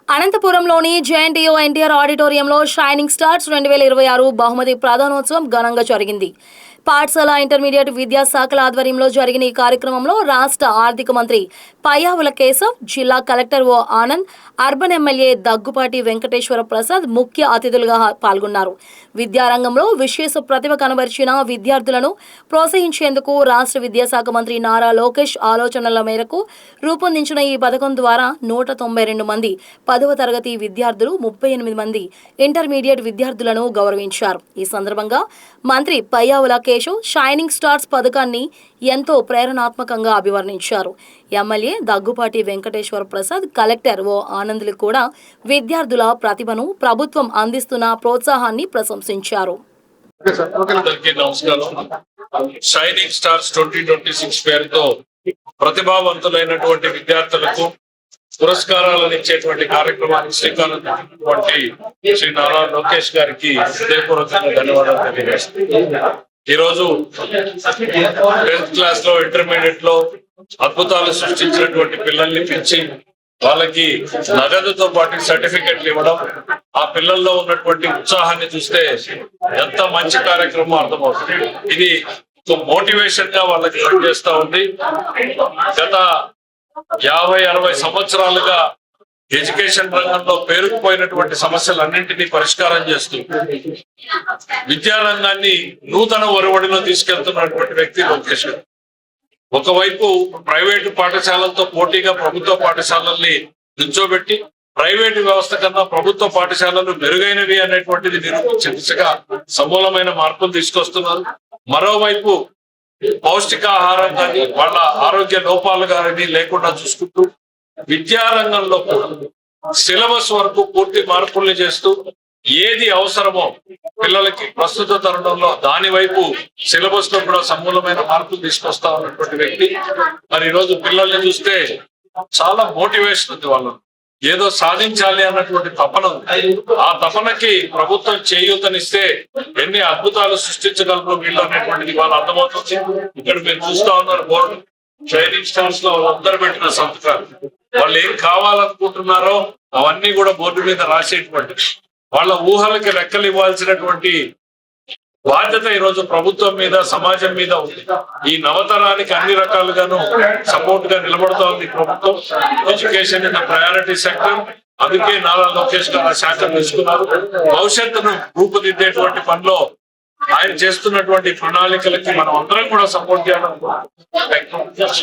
అనంతపురంలోని JNTU NTR ఆడిటోరియంలో shining stars 2026 బహుమతి ప్రదానోత్సవం ఘనంగా జరిగింది. పాఠశాల ఇంటర్మీడియట్ విద్యాశాఖల ఆధ్వర్యంలో జరిగిన ఈ కార్యక్రమంలో రాష్ట్ర ఆర్థిక మంత్రి పయ్యావుల కేశవ్, జిల్లా కలెక్టర్ ఓ ఆనంద్, అర్బన్ ఎమ్మెల్యే దగ్గుపాటి వెంకటేశ్వర ప్రసాద్ ముఖ్య అతిథులుగా పాల్గొన్నారు. విద్యారంగంలో విశేష ప్రతిభ కనబరిచిన విద్యార్థులను ప్రోత్సహించేందుకు రాష్ట్ర విద్యాశాఖ మంత్రి నారా లోకేష్ ఆలోచనల మేరకు రూపొందించిన ఈ పథకం ద్వారా 192 మంది 10వ తరగతి విద్యార్థులు, 38 మంది ఇంటర్మీడియట్ విద్యార్థులను గౌరవించారు. ఈ సందర్భంగా మంత్రి పయ్యావుల కేశవ్ షైనింగ్ స్టార్స్ పథకాన్ని ఎంతో ప్రేరణాత్మకంగా అభివర్ణించారు. ఎమ్మెల్యే దగ్గుపాటి వెంకటేశ్వర ప్రసాద్, కలెక్టర్ ఓ ఆనంద్లు కూడా విద్యార్థుల ప్రతిభను, ప్రభుత్వం అందిస్తున్న ప్రోత్సాహాన్ని ప్రశంసించారు. షైనింగ్ స్టార్స్ 2026 పేరుతో ప్రతిభావంతులైనటువంటి విద్యార్థులకు పురస్కారాలను ఇచ్చేటువంటి కార్యక్రమానికి శ్రీకారం చుట్టినటువంటి శ్రీ నారా లోకేష్ గారికి హృదయపూర్వకంగా ధన్యవాదాలు తెలియజేస్తున్నాను. ఈ రోజు 10th క్లాస్ లో, ఇంటర్మీడియట్ లో అద్భుతాలు సృష్టించినటువంటి పిల్లల్ని పిలిచి వాళ్ళకి నగదుతో పాటు సర్టిఫికెట్లు ఇవ్వడం, ఆ పిల్లల్లో ఉన్నటువంటి ఉత్సాహాన్ని చూస్తే ఎంత మంచి కార్యక్రమం అర్థమవుతుంది. ఇది మోటివేషన్ గా వాళ్ళకి పనిచేస్తా ఉంది. గత 50-60 సంవత్సరాలుగా ఎడ్యుకేషన్ రంగంలో పేరుకుపోయినటువంటి సమస్యలన్నింటినీ పరిష్కారం చేస్తూ విద్యారంగాన్ని నూతన ఒరవడిలో తీసుకెళ్తున్నటువంటి వ్యక్తి లోకేష్. ఒకవైపు ప్రైవేటు పాఠశాలలతో పోటీగా ప్రభుత్వ పాఠశాలల్ని నిల్చోబెట్టి ప్రైవేటు వ్యవస్థ కన్నా ప్రభుత్వ పాఠశాలలు మెరుగైనవి అనేటువంటిది నిరూపించే దిశగా సమూలమైన మార్పులు తీసుకొస్తున్నారు. మరోవైపు పౌష్టికాహారం కానీ, వాళ్ళ ఆరోగ్య లోపాలు కానీ లేకుండా చూసుకుంటూ విద్యారంగంలో సిలబస్ వరకు పూర్తి మార్పుల్ని చేస్తూ ఏది అవసరమో పిల్లలకి ప్రస్తుత తరుణంలో దాని వైపు సిలబస్ లో కూడా సమూలమైన మార్పులు తీసుకొస్తా ఉన్నటువంటి వ్యక్తి. మరి ఈరోజు పిల్లల్ని చూస్తే చాలా మోటివేషన్ ఉంది. వాళ్ళు ఏదో సాధించాలి అన్నటువంటి తపన ఉంది. ఆ తపనకి ప్రభుత్వం చేయూతనిస్తే ఎన్ని అద్భుతాలు సృష్టించగలరు వీళ్ళు అనేటువంటిది వాళ్ళు అర్థమవుతుంది. ఇక్కడ మీరు చూస్తా ఉన్నారు బోర్డు, షైనింగ్ స్టార్స్ లో వాళ్ళందరూ పెట్టిన సంతకాలు. వాళ్ళు ఏం కావాలనుకుంటున్నారో అవన్నీ కూడా బోర్డు మీద రాసేటువంటి, వాళ్ళ ఊహలకి రెక్కలు ఇవ్వాల్సినటువంటి బాధ్యత ఈరోజు ప్రభుత్వం మీద, సమాజం మీద ఉంది. ఈ నవతరానికి అన్ని రకాలుగాను సపోర్ట్ గా నిలబడుతూ ఉంది ప్రభుత్వం. Education in the priority sector. అందుకే నారా లోకేష్ గారు ఆ శాఖ తీసుకున్నారు. భవిష్యత్తును రూపుదిద్దేటువంటి పనిలో ఆయన చేస్తున్నటువంటి ప్రణాళికలకి మనం అందరం కూడా సపోర్ట్ చేయాలనుకుంటున్నాం.